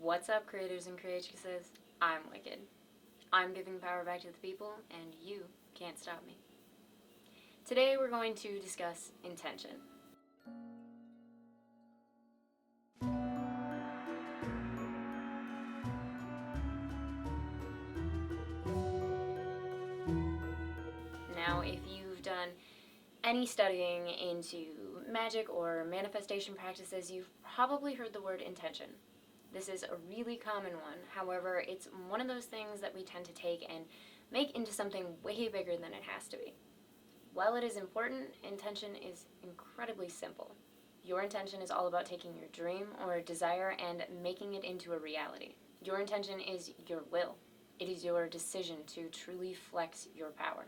What's up, creators and creatrixes? I'm Wicked. I'm giving power back to the people, and you can't stop me. Today we're going to discuss intention. Now, if you've done any studying into magic or manifestation practices, you've probably heard the word intention. This is a really common one. However, it's one of those things that we tend to take and make into something way bigger than it has to be. While it is important, intention is incredibly simple. Your intention is all about taking your dream or desire and making it into a reality. Your intention is your will. It is your decision to truly flex your power.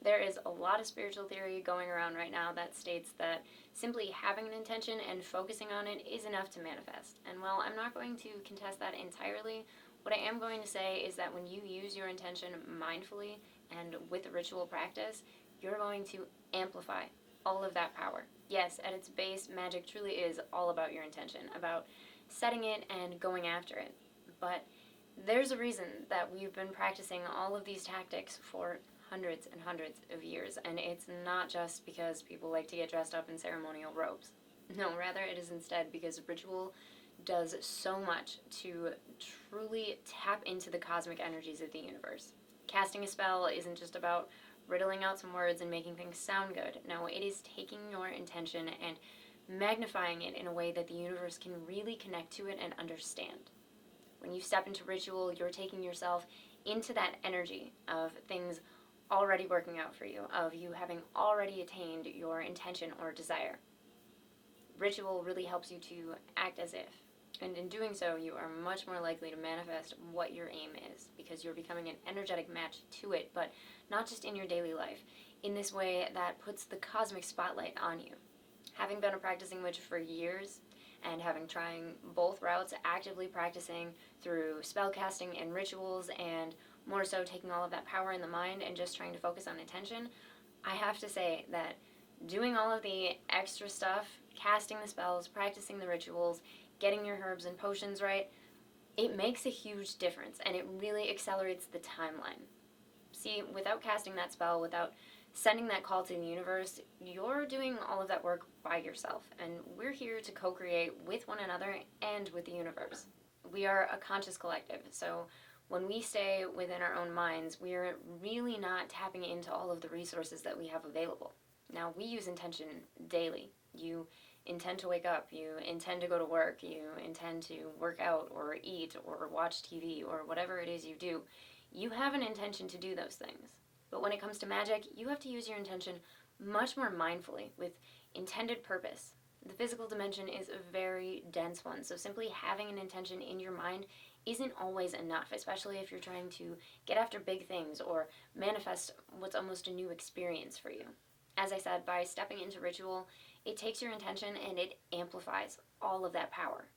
There is a lot of spiritual theory going around right now that states that simply having an intention and focusing on it is enough to manifest. And while I'm not going to contest that entirely, what I am going to say is that when you use your intention mindfully and with a ritual practice, you're going to amplify all of that power. Yes, at its base, magic truly is all about your intention, about setting it and going after it. But there's a reason that we've been practicing all of these tactics for hundreds and hundreds of years, and it's not just because people like to get dressed up in ceremonial robes. No, rather it is instead because ritual does so much to truly tap into the cosmic energies of the universe. Casting a spell isn't just about riddling out some words and making things sound good. No, it is taking your intention and magnifying it in a way that the universe can really connect to it and understand. When you step into ritual, you're taking yourself into that energy of things already working out for you, of you having already attained your intention or desire. Ritual really helps you to act as if, and in doing so, you are much more likely to manifest what your aim is, because you're becoming an energetic match to it, but not just in your daily life, in this way that puts the cosmic spotlight on you. Having been a practicing witch for years, and having trying both routes, actively practicing through spellcasting and rituals, and more so taking all of that power in the mind and just trying to focus on intention, I have to say that doing all of the extra stuff, casting the spells, practicing the rituals, getting your herbs and potions right, it makes a huge difference, and it really accelerates the timeline. See, without casting that spell, without sending that call to the universe, you're doing all of that work by yourself, and we're here to co-create with one another and with the universe. We are a conscious collective, so when we stay within our own minds, we're really not tapping into all of the resources that we have available. Now, we use intention daily. You intend to wake up, you intend to go to work, you intend to work out or eat or watch TV or whatever it is you do. You have an intention to do those things. But when it comes to magic, you have to use your intention much more mindfully, with intended purpose. The physical dimension is a very dense one, so simply having an intention in your mind isn't always enough, especially if you're trying to get after big things or manifest what's almost a new experience for you. As I said, by stepping into ritual, it takes your intention and it amplifies all of that power.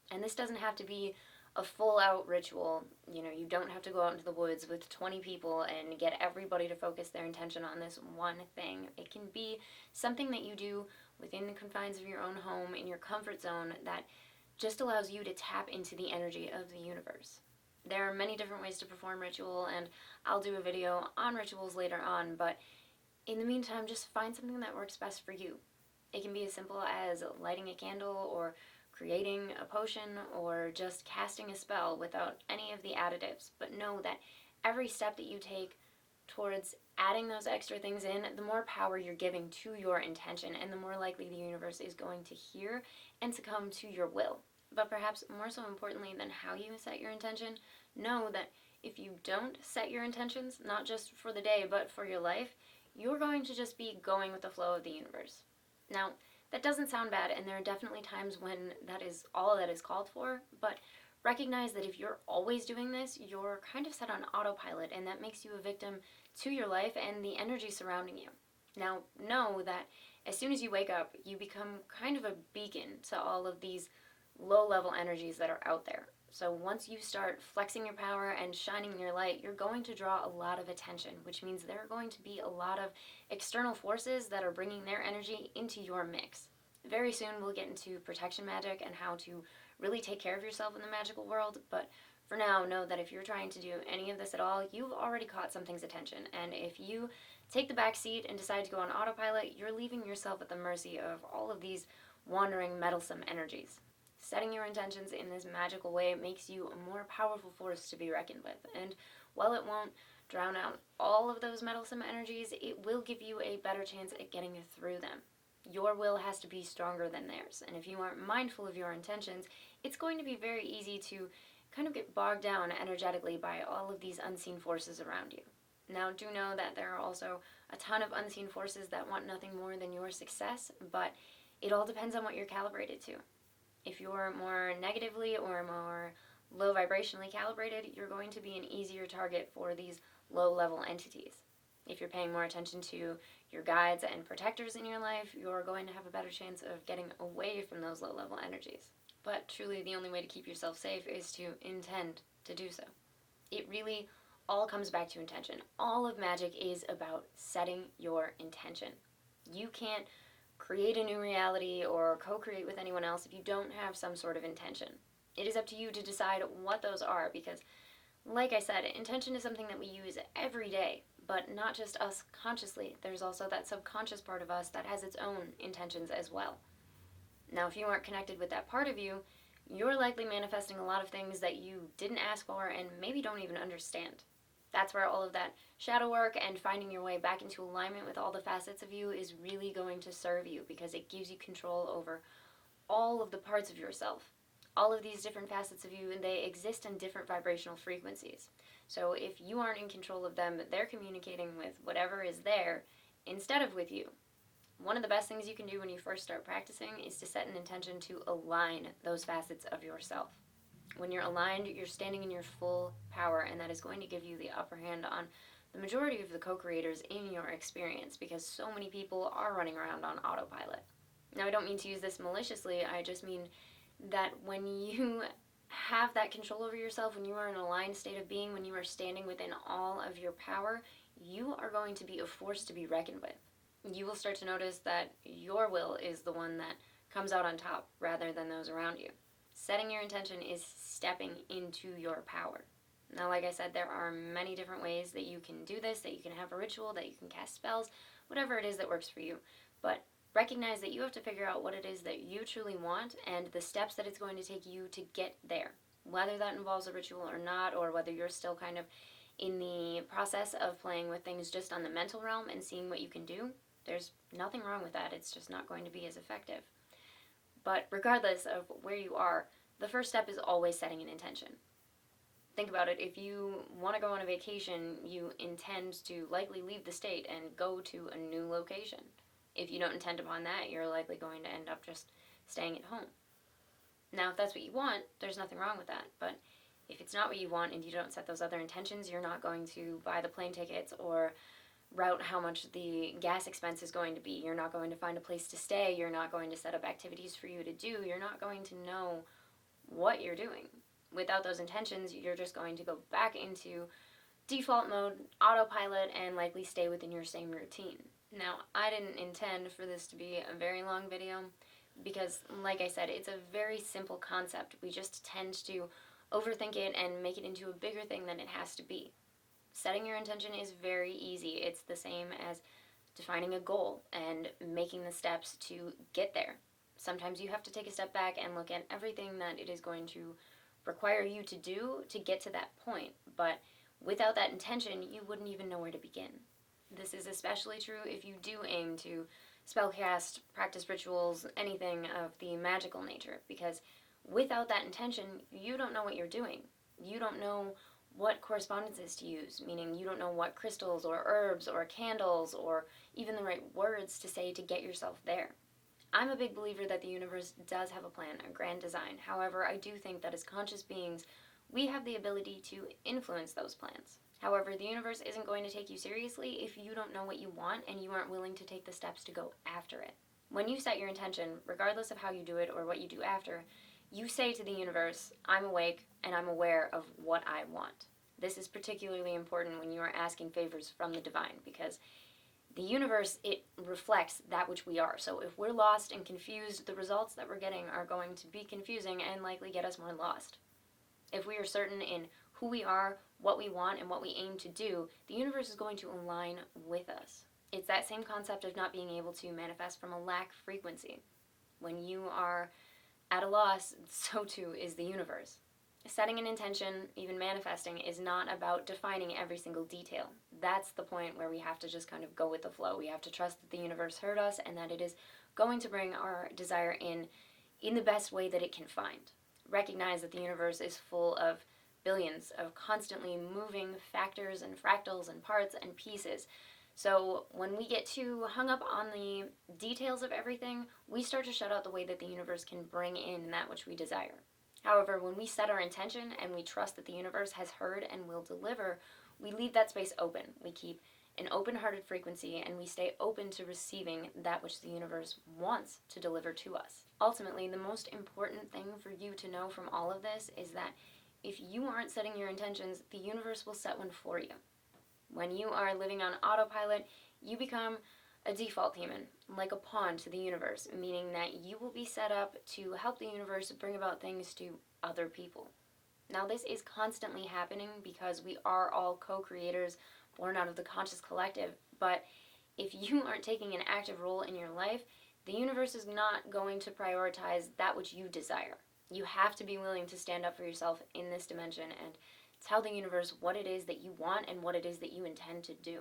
And this doesn't have to be a full-out ritual. You don't have to go out into the woods with 20 people and get everybody to focus their intention on this one thing. It can be something that you do within the confines of your own home, in your comfort zone, that just allows you to tap into the energy of the universe. There are many different ways to perform ritual, and I'll do a video on rituals later on, but in the meantime, just find something that works best for you. It can be as simple as lighting a candle, or creating a potion, or just casting a spell without any of the additives. But know that every step that you take towards adding those extra things in, the more power you're giving to your intention, and the more likely the universe is going to hear and succumb to your will. But perhaps more so importantly than how you set your intention, know that if you don't set your intentions, not just for the day but for your life, you're going to just be going with the flow of the universe. Now, that doesn't sound bad, and there are definitely times when that is all that is called for, but recognize that if you're always doing this, you're kind of set on autopilot, and that makes you a victim to your life and the energy surrounding you. Now, know that as soon as you wake up, you become kind of a beacon to all of these low-level energies that are out there. So once you start flexing your power and shining your light, you're going to draw a lot of attention, which means there are going to be a lot of external forces that are bringing their energy into your mix. Very soon we'll get into protection magic and how to really take care of yourself in the magical world, but for now, know that if you're trying to do any of this at all, you've already caught something's attention, and if you take the back seat and decide to go on autopilot, you're leaving yourself at the mercy of all of these wandering, meddlesome energies. Setting your intentions in this magical way makes you a more powerful force to be reckoned with, and while it won't drown out all of those meddlesome energies, it will give you a better chance at getting through them. Your will has to be stronger than theirs, and if you aren't mindful of your intentions, it's going to be very easy to kind of get bogged down energetically by all of these unseen forces around you. Now, do know that there are also a ton of unseen forces that want nothing more than your success, but it all depends on what you're calibrated to. If you're more negatively or more low vibrationally calibrated, you're going to be an easier target for these low-level entities. If you're paying more attention to your guides and protectors in your life, you're going to have a better chance of getting away from those low-level energies. But truly, the only way to keep yourself safe is to intend to do so. It really all comes back to intention. All of magic is about setting your intention. You can't create a new reality or co-create with anyone else if you don't have some sort of intention. It is up to you to decide what those are, because, like I said, intention is something that we use every day, but not just us consciously. There's also that subconscious part of us that has its own intentions as well. Now, if you aren't connected with that part of you, you're likely manifesting a lot of things that you didn't ask for and maybe don't even understand. That's where all of that shadow work and finding your way back into alignment with all the facets of you is really going to serve you, because it gives you control over all of the parts of yourself. All of these different facets of you, they exist in different vibrational frequencies. So if you aren't in control of them, they're communicating with whatever is there instead of with you. One of the best things you can do when you first start practicing is to set an intention to align those facets of yourself. When you're aligned, you're standing in your full power, and that is going to give you the upper hand on the majority of the co-creators in your experience, because so many people are running around on autopilot. Now, I don't mean to use this maliciously, I just mean that when you have that control over yourself, when you are in an aligned state of being, when you are standing within all of your power, you are going to be a force to be reckoned with. You will start to notice that your will is the one that comes out on top rather than those around you. Setting your intention is stepping into your power. Now, like I said, there are many different ways that you can do this, that you can have a ritual, that you can cast spells, whatever it is that works for you. But recognize that you have to figure out what it is that you truly want and the steps that it's going to take you to get there. Whether that involves a ritual or not, or whether you're still kind of in the process of playing with things just on the mental realm and seeing what you can do, there's nothing wrong with that. It's just not going to be as effective. But regardless of where you are, the first step is always setting an intention. Think about it. If you want to go on a vacation, you intend to likely leave the state and go to a new location. If you don't intend upon that, you're likely going to end up just staying at home. Now, if that's what you want, there's nothing wrong with that. But if it's not what you want and you don't set those other intentions, you're not going to buy the plane tickets or route how much the gas expense is going to be. You're not going to find a place to stay. You're not going to set up activities for you to do. You're not going to know what you're doing. Without those intentions, you're just going to go back into default mode, autopilot, and likely stay within your same routine. Now, I didn't intend for this to be a very long video because, like I said, it's a very simple concept. We just tend to overthink it and make it into a bigger thing than it has to be. Setting your intention is very easy. It's the same as defining a goal and making the steps to get there. Sometimes you have to take a step back and look at everything that it is going to require you to do to get to that point. But without that intention, you wouldn't even know where to begin. This is especially true if you do aim to spellcast, practice rituals, anything of the magical nature, because without that intention, you don't know what you're doing. You don't know what correspondences to use, meaning you don't know what crystals or herbs or candles or even the right words to say to get yourself there. I'm a big believer that the universe does have a plan, a grand design. However, I do think that as conscious beings, we have the ability to influence those plans. However, the universe isn't going to take you seriously if you don't know what you want and you aren't willing to take the steps to go after it. When you set your intention, regardless of how you do it or what you do after, you say to the universe, I'm awake and I'm aware of what I want. This is particularly important when you are asking favors from the divine, because The universe, it reflects that which we are. So if we're lost and confused, the results that we're getting are going to be confusing and likely get us more lost. If we are certain in who we are, what we want, and what we aim to do, the universe is going to align with us. It's that same concept of not being able to manifest from a lack frequency. When you are at a loss, so too is the universe. Setting an intention, even manifesting, is not about defining every single detail. That's the point where we have to just kind of go with the flow. We have to trust that the universe heard us and that it is going to bring our desire in the best way that it can find. Recognize that the universe is full of billions of constantly moving factors and fractals and parts and pieces. So when we get too hung up on the details of everything, we start to shut out the way that the universe can bring in that which we desire. However, when we set our intention and we trust that the universe has heard and will deliver, we leave that space open. We keep an open-hearted frequency and we stay open to receiving that which the universe wants to deliver to us. Ultimately, the most important thing for you to know from all of this is that if you aren't setting your intentions, the universe will set one for you. When you are living on autopilot, you become a default human, like a pawn to the universe, meaning that you will be set up to help the universe bring about things to other people. Now, this is constantly happening because we are all co-creators born out of the conscious collective, but if you aren't taking an active role in your life, the universe is not going to prioritize that which you desire. You have to be willing to stand up for yourself in this dimension and tell the universe what it is that you want and what it is that you intend to do.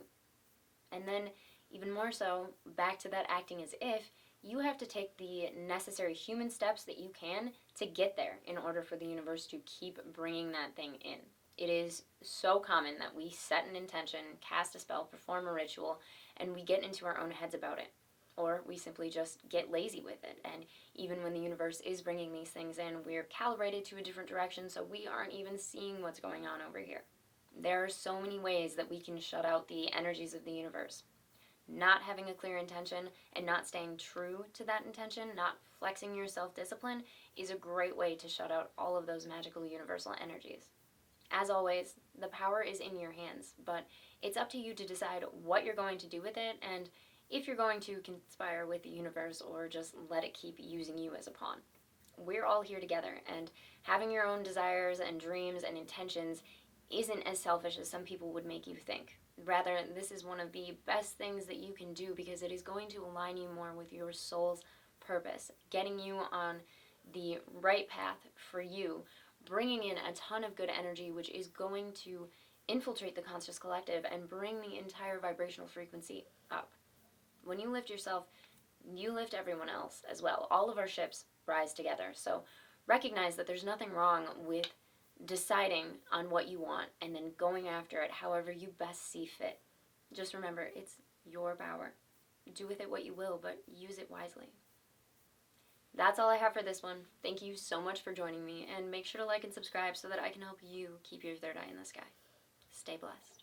And then, even more so, back to that acting as if, you have to take the necessary human steps that you can to get there in order for the universe to keep bringing that thing in. It is so common that we set an intention, cast a spell, perform a ritual, and we get into our own heads about it. Or we simply just get lazy with it. And even when the universe is bringing these things in, we're calibrated to a different direction, so we aren't even seeing what's going on over here. There are so many ways that we can shut out the energies of the universe. Not having a clear intention and not staying true to that intention, not flexing your self-discipline, is a great way to shut out all of those magical universal energies. As always, the power is in your hands, but it's up to you to decide what you're going to do with it and if you're going to conspire with the universe or just let it keep using you as a pawn. We're all here together, and having your own desires and dreams and intentions isn't as selfish as some people would make you think. Rather, this is one of the best things that you can do because it is going to align you more with your soul's purpose, getting you on the right path for you, bringing in a ton of good energy, which is going to infiltrate the conscious collective and bring the entire vibrational frequency up. When you lift yourself, you lift everyone else as well. All of our ships rise together. So recognize that there's nothing wrong with deciding on what you want and then going after it however you best see fit. Just remember, it's your power. Do with it what you will, but use it wisely. That's all I have for this one. Thank you so much for joining me, and make sure to like and subscribe so that I can help you keep your third eye in the sky. Stay blessed.